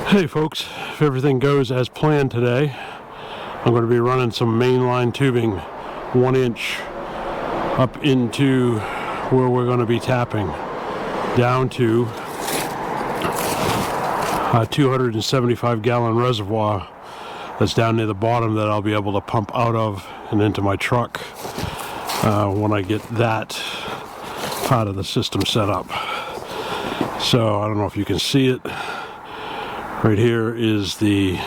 Hey folks, if everything goes as planned today, I'm going to be running some mainline tubing 1 inch up into where we're going to be tapping down to a 275 gallon reservoir that's down near the bottom that I'll be able to pump out of and into my truck when I get that part of the system set up. So I don't know if you can see it. Right here is the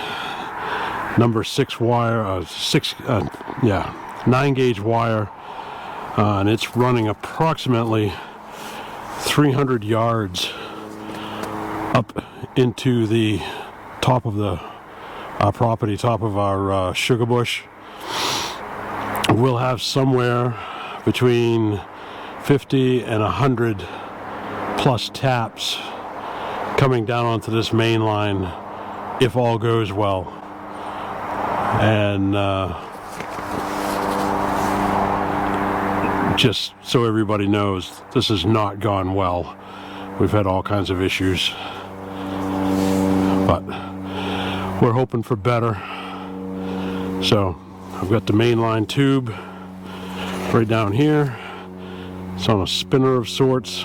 number 6 wire, 9 gauge wire, and it's running approximately 300 yards up into the top of the property, top of our sugar bush. We'll have somewhere between 50 and 100 plus taps coming down onto this main line if all goes well. And just so everybody knows, this has not gone well. We've had all kinds of issues, but we're hoping for better. So I've got the mainline tube right down here. It's on a spinner of sorts.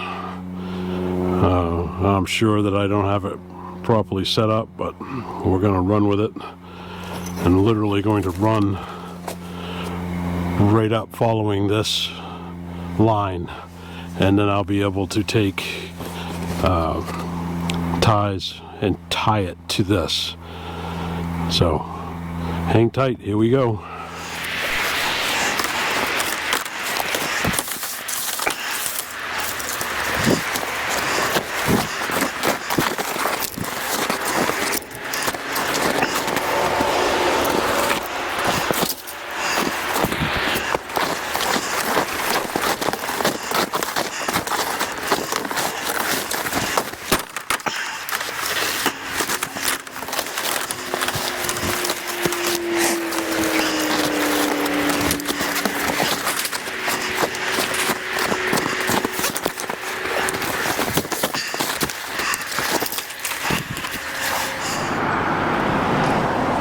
I'm sure that I don't have it properly set up, but we're going to run with it. And literally going to run right up following this line, and then I'll be able to take ties and tie it to this. So hang tight, here we go.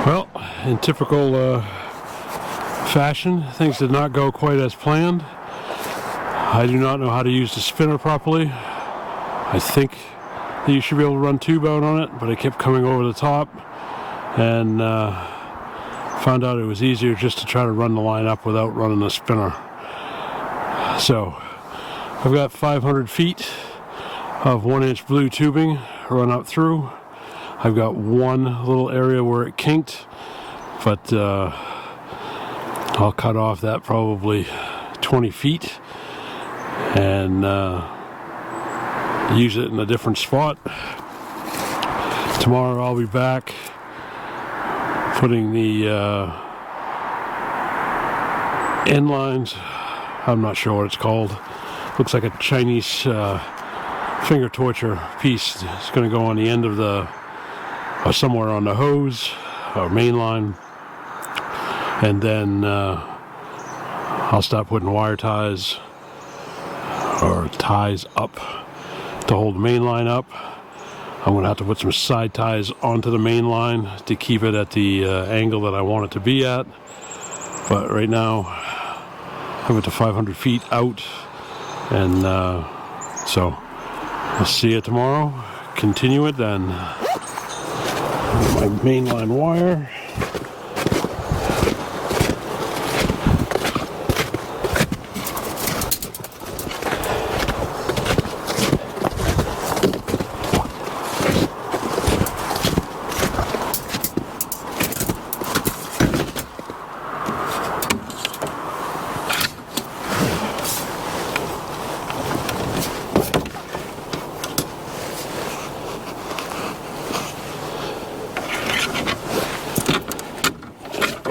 Well, in typical fashion, things did not go quite as planned. I do not know how to use the spinner properly. I think that you should be able to run tube out on it, but it kept coming over the top, and found out it was easier just to try to run the line up without running the spinner. So I've got 500 feet of 1 inch blue tubing run up through. I've got one little area where it kinked, but I'll cut off that probably 20 feet and use it in a different spot. Tomorrow I'll be back putting the end lines. I'm not sure what it's called. Looks like a Chinese finger torture piece. It's going to go on the end of the somewhere on the hose or main line, and then I'll start putting wire ties or ties up to hold the main line up. I'm going to have to put some side ties onto the main line to keep it at the angle that I want it to be at, but right now I'm at the 500 feet out, and so I'll see you tomorrow. Continue it then. My mainline wire.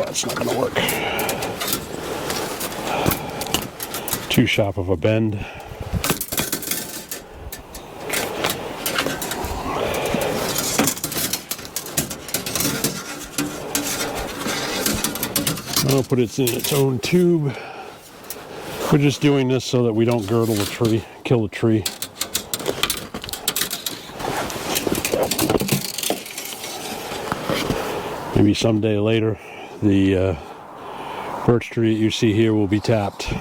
It's not going to work. Too sharp of a bend. I'll put it in its own tube. We're just doing this so that we don't girdle the tree, kill the tree. maybe someday later, the birch tree that you see here will be tapped.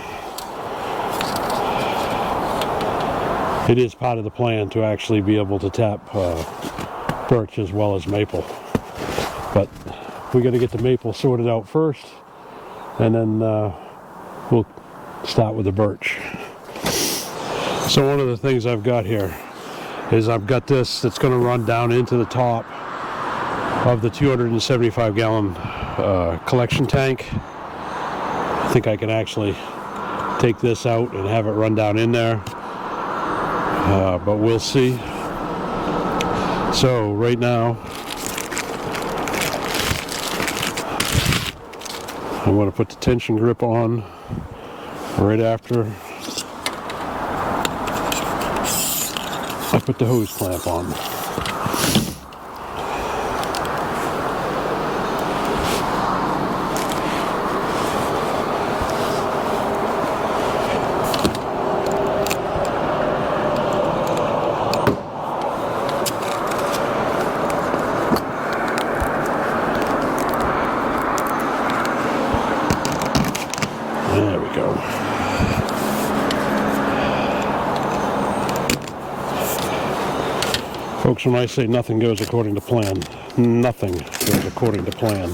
It is part of the plan to actually be able to tap birch as well as maple. But we got to get the maple sorted out first, and then we'll start with the birch. So one of the things I've got here is I've got this that's going to run down into the top of the 275 gallon collection tank. I think I can actually take this out and have it run down in there, but we'll see. So right now I'm going to put the tension grip on right after I put the hose clamp on. There we go. Folks, when I say nothing goes according to plan, nothing goes according to plan.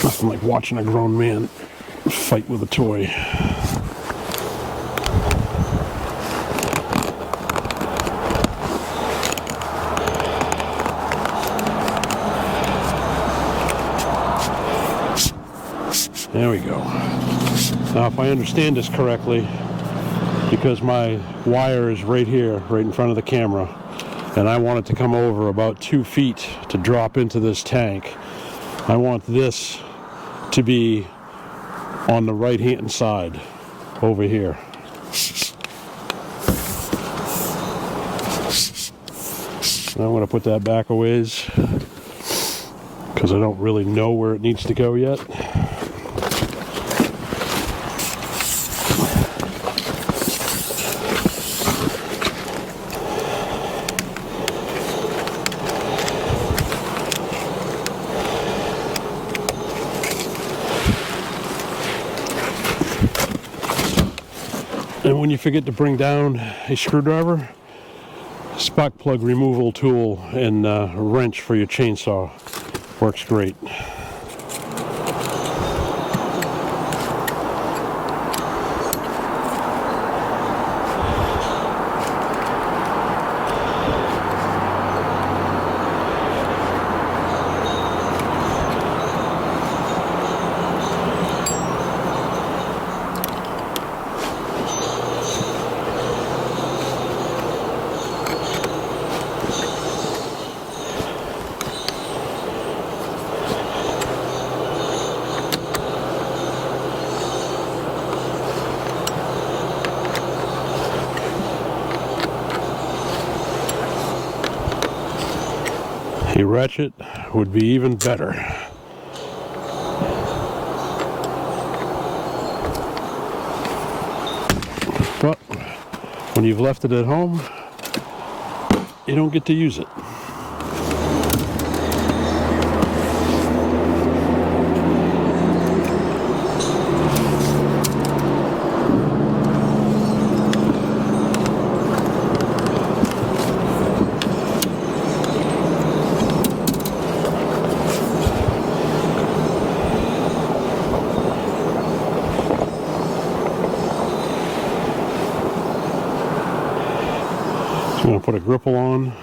Nothing like watching a grown man fight with a toy. There we go. Now, if I understand this correctly, because my wire is right here, right in front of the camera, and I want it to come over about 2 feet to drop into this tank, I want this to be on the right hand side over here. Now I'm going to put that back a ways because I don't really know where it needs to go yet. And when you forget to bring down a screwdriver, spark plug removal tool and a wrench for your chainsaw works great. A ratchet would be even better. But when you've left it at home, you don't get to use it. I'm going to put a gripple on.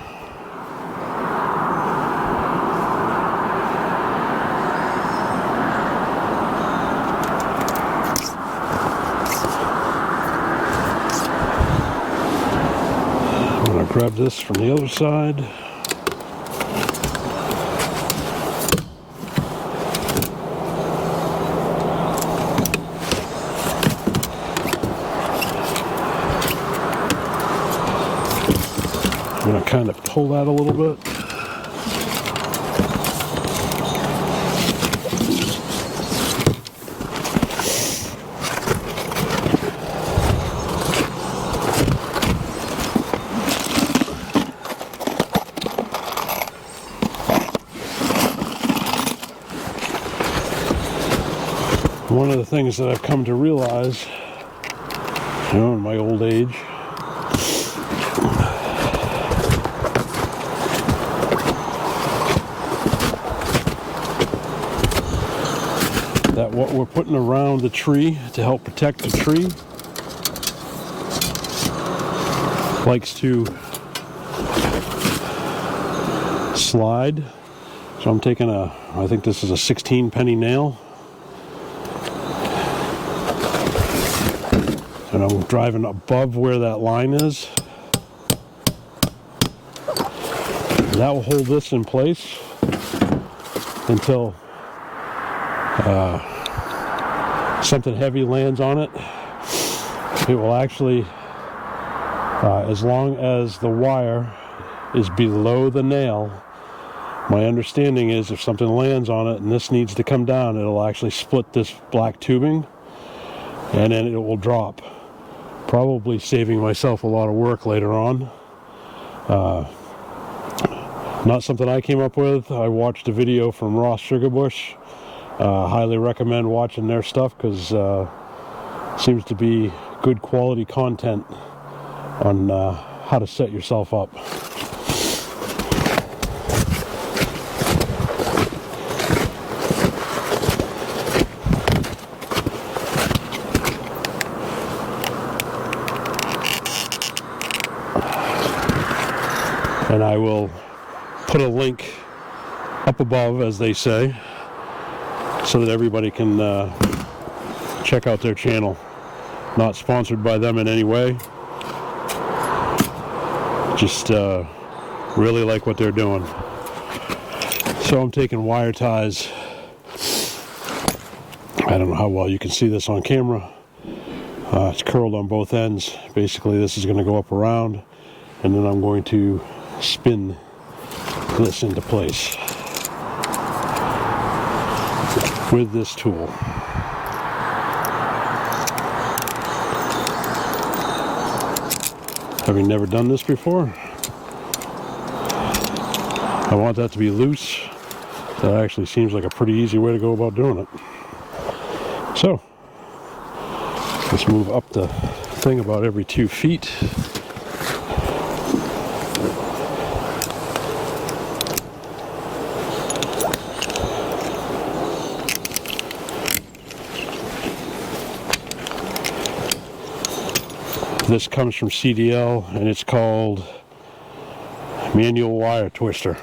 I'm going to grab this from the other side. kind of pull that a little bit. One of the things that I've come to realize, you know, in my old age, that what we're putting around the tree to help protect the tree likes to slide. So I'm taking I think this is a 16 penny nail, and I'm driving above where that line is. That will hold this in place until something heavy lands on it. It will actually, as long as the wire is below the nail, my understanding is if something lands on it and this needs to come down, it'll actually split this black tubing and then it will drop, probably saving myself a lot of work later on. Not something I came up with. I watched a video from Ross Sugarbush. Highly recommend watching their stuff because seems to be good quality content on how to set yourself up. And I will put a link up above, as they say, so that everybody can check out their channel. Not sponsored by them in any way. Just really like what they're doing. So I'm taking wire ties. I don't know how well you can see this on camera. It's curled on both ends. Basically this is going to go up around, and then I'm going to spin this into place with this tool. Having never done this before, I want that to be loose. That actually seems like a pretty easy way to go about doing it. So let's move up the thing about every 2 feet. This comes from CDL and it's called manual wire twister.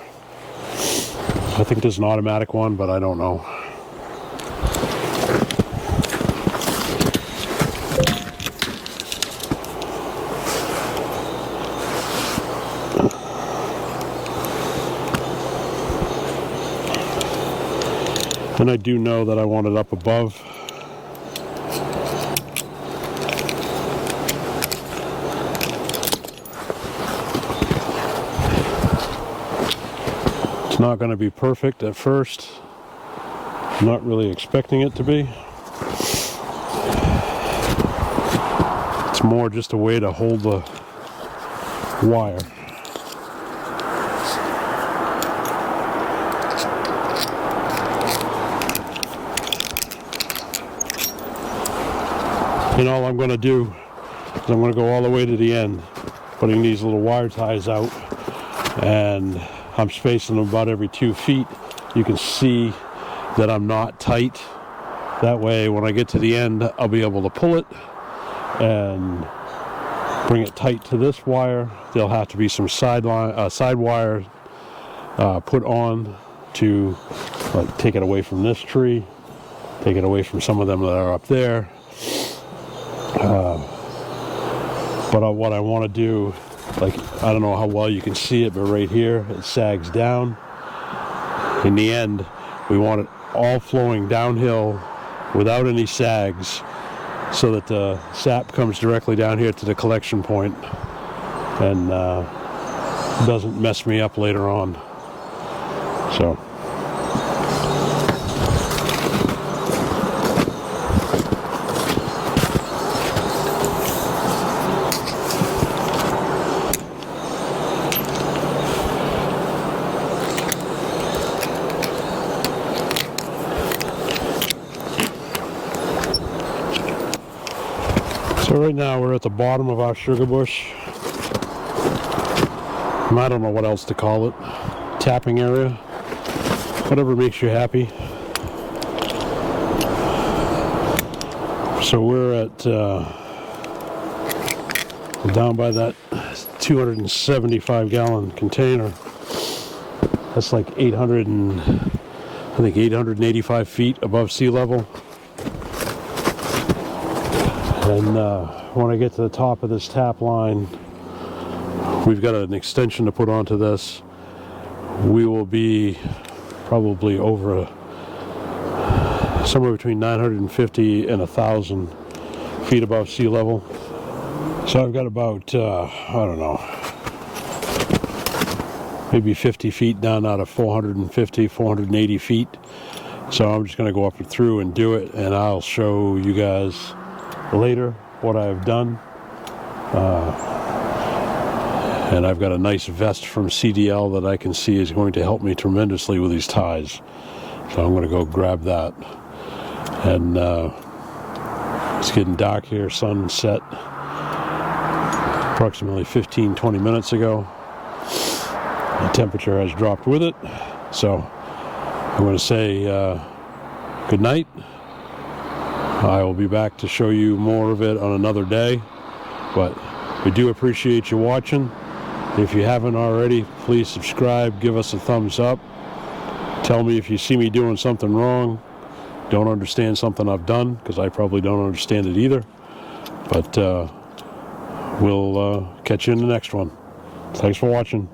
I think there's an automatic one, but I don't know. And I do know that I want it up above. It's not going to be perfect at first. I'm not really expecting it to be. It's more just a way to hold the wire. And all I'm going to do is I'm going to go all the way to the end, putting these little wire ties out, and I'm spacing them about every 2 feet. You can see that I'm not tight. That way when I get to the end, I'll be able to pull it and bring it tight to this wire. There'll have to be some side wire put on to take it away from this tree, take it away from some of them that are up there. But what I want to do, I don't know how well you can see it, but right here it sags down. In the end, we want it all flowing downhill without any sags, so that the sap comes directly down here to the collection point, and doesn't mess me up later on. So right now we're at the bottom of our sugar bush. I don't know what else to call it. Tapping area. Whatever makes you happy. So we're at down by that 275-gallon container. That's like 885 feet above sea level. And when I get to the top of this tap line, we've got an extension to put onto this. We will be probably over somewhere between 950 and 1,000 feet above sea level. So I've got about, I don't know, maybe 50 feet down out of 450, 480 feet. So I'm just going to go up and through and do it, and I'll show you guys later what I've done. And I've got a nice vest from CDL that I can see is going to help me tremendously with these ties. So I'm going to go grab that. And it's getting dark here, sun set approximately 15-20 minutes ago. The temperature has dropped with it. So I'm going to say good night. I will be back to show you more of it on another day, but we do appreciate you watching. If you haven't already, please subscribe, give us a thumbs up. Tell me if you see me doing something wrong, don't understand something I've done, because I probably don't understand it either. But we'll catch you in the next one. Thanks for watching.